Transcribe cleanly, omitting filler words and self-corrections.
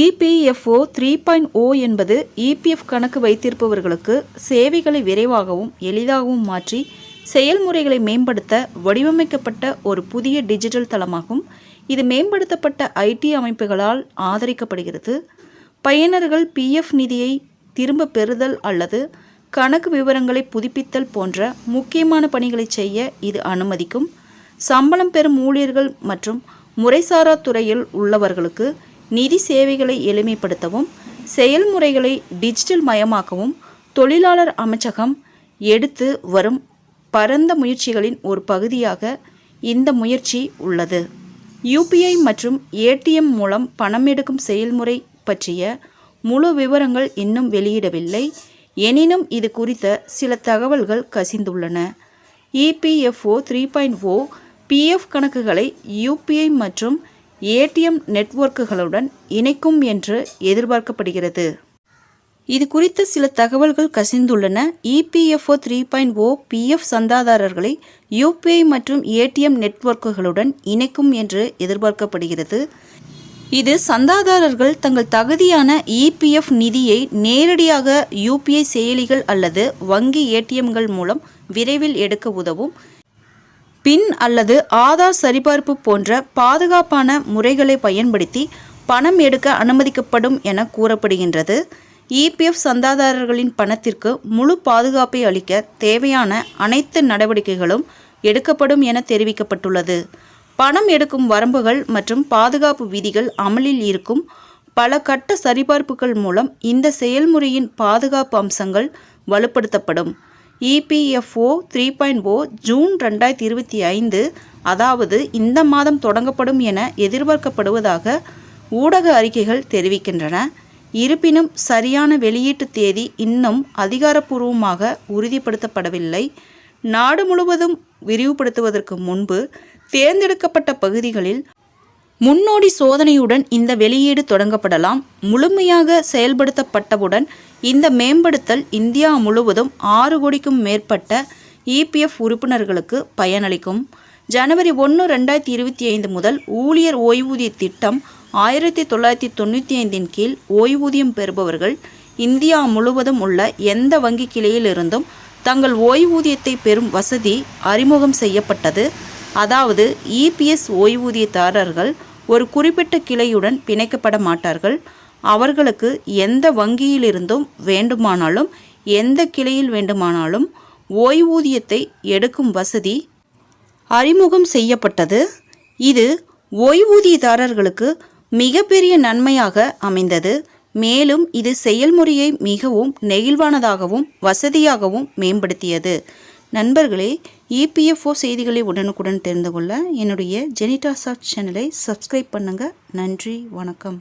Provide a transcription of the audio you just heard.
EPFO 3.0 என்பது EPF கணக்கு வைத்திருப்பவர்களுக்கு சேவைகளை விரைவாகவும் எளிதாகவும் மாற்றி செயல்முறைகளை மேம்படுத்த வடிவமைக்கப்பட்ட ஒரு புதிய டிஜிட்டல் தளமாகும். இது மேம்படுத்தப்பட்ட ஐடி அமைப்புகளால் ஆதரிக்கப்படுகிறது. பயனர்கள் பிஎஃப் நிதியை திரும்ப பெறுதல் அல்லது கணக்கு விவரங்களை புதுப்பித்தல் போன்ற முக்கியமான பணிகளை செய்ய இது அனுமதிக்கும். சம்பளம் பெறும் ஊழியர்கள் மற்றும் முறைசாரா துறையில் உள்ளவர்களுக்கு நிதி சேவைகளை எளிமைப்படுத்தவும் செயல்முறைகளை டிஜிட்டல் மயமாக்கவும் தொழிலாளர் அமைச்சகம் எடுத்து வரும் பரந்த முயற்சிகளின் ஒரு பகுதியாக இந்த முயற்சி உள்ளது. யூபிஐ மற்றும் ஏடிஎம் மூலம் பணம் எடுக்கும் செயல்முறை பற்றிய முழு விவரங்கள் இன்னும் வெளியிடவில்லை. எனினும் இது குறித்த சில தகவல்கள் கசிந்துள்ளன. இபிஎஃப்ஓ 3.0 பிஎஃப் கணக்குகளை யூபிஐ மற்றும் ஏடிஎம் நெட்வொர்க்குகளுடன் இணைக்கும் என்று எதிர்பார்க்கப்படுகிறது. இது குறித்த சில தகவல்கள் கசிந்துள்ளன. இபிஎஃப்ஓ 3.0 பிஎஃப் சந்தாதாரர்களை யூபிஐ மற்றும் ஏடிஎம் நெட்வொர்க்குகளுடன் இணைக்கும் என்று எதிர்பார்க்கப்படுகிறது. இது சந்தாதாரர்கள் தங்கள் தகுதியான இபிஎஃப் நிதியை நேரடியாக யூபிஐ செயலிகள் அல்லது வங்கி ஏடிஎம்கள் மூலம் விரைவில் எடுக்க உதவும். பின் அல்லது ஆதார் சரிபார்ப்பு போன்ற பாதுகாப்பான முறைகளை பயன்படுத்தி பணம் எடுக்க அனுமதிக்கப்படும் என கூறப்படுகின்றது. இபிஎஃப் சந்தாதாரர்களின் பணத்திற்கு முழு பாதுகாப்பை அளிக்க தேவையான அனைத்து நடவடிக்கைகளும் எடுக்கப்படும் என தெரிவிக்கப்பட்டுள்ளது. பணம் எடுக்கும் வரம்புகள் மற்றும் பாதுகாப்பு விதிகள் அமலில் இருக்கும். பல கட்ட சரிபார்ப்புகள் மூலம் இந்த செயல்முறையின் பாதுகாப்பு அம்சங்கள் வலுப்படுத்தப்படும். இபிஎஃப்ஓ 3.0 ஜூன் 2025 அதாவது இந்த மாதம் தொடங்கப்படும் என எதிர்பார்க்கப்படுவதாக ஊடக அறிக்கைகள் தெரிவிக்கின்றன. இருப்பினும் சரியான வெளியீட்டு தேதி இன்னும் அதிகாரப்பூர்வமாக உறுதிப்படுத்தப்படவில்லை. நாடு முழுவதும் விரிவுபடுத்துவதற்கு முன்பு தேர்ந்தெடுக்கப்பட்ட பகுதிகளில் முன்னோடி சோதனையுடன் இந்த வெளியீடு தொடங்கப்படலாம். முழுமையாக செயல்படுத்தப்பட்டவுடன் இந்த மேம்படுத்தல் இந்தியா முழுவதும் 6 கோடிக்கும் மேற்பட்ட இபிஎஃப் உறுப்பினர்களுக்கு பயனளிக்கும். ஜனவரி 1, 2025 முதல் ஊழியர் ஓய்வூதிய திட்டம் 1995 கீழ் ஓய்வூதியம் பெறுபவர்கள் இந்தியா முழுவதும் உள்ள எந்த வங்கி கிளையிலிருந்தும் தங்கள் ஓய்வூதியத்தை பெறும் வசதி அறிமுகம் செய்யப்பட்டது. அதாவது இபிஎஸ் ஓய்வூதியதாரர்கள் ஒரு குறிப்பிட்ட கிளையுடன் பிணைக்கப்பட மாட்டார்கள். அவர்களுக்கு எந்த வங்கியிலிருந்தும் வேண்டுமானாலும் எந்த கிளையில் வேண்டுமானாலும் ஓய்வூதியத்தை எடுக்கும் வசதி அறிமுகம் செய்யப்பட்டது. இது ஓய்வூதியதாரர்களுக்கு மிகப்பெரிய நன்மையாக அமைந்தது. மேலும் இது செயல்முறையை மிகவும் நெகிழ்வானதாகவும் வசதியாகவும் மேம்படுத்தியது. நண்பர்களே, இபிஎஃப்ஓ செய்திகளை உடனுக்குடன் தெரிந்து கொள்ள என்னுடைய ஜெனிடா சாஃப்ட் சேனலை சப்ஸ்கிரைப் பண்ணுங்கள். நன்றி, வணக்கம்.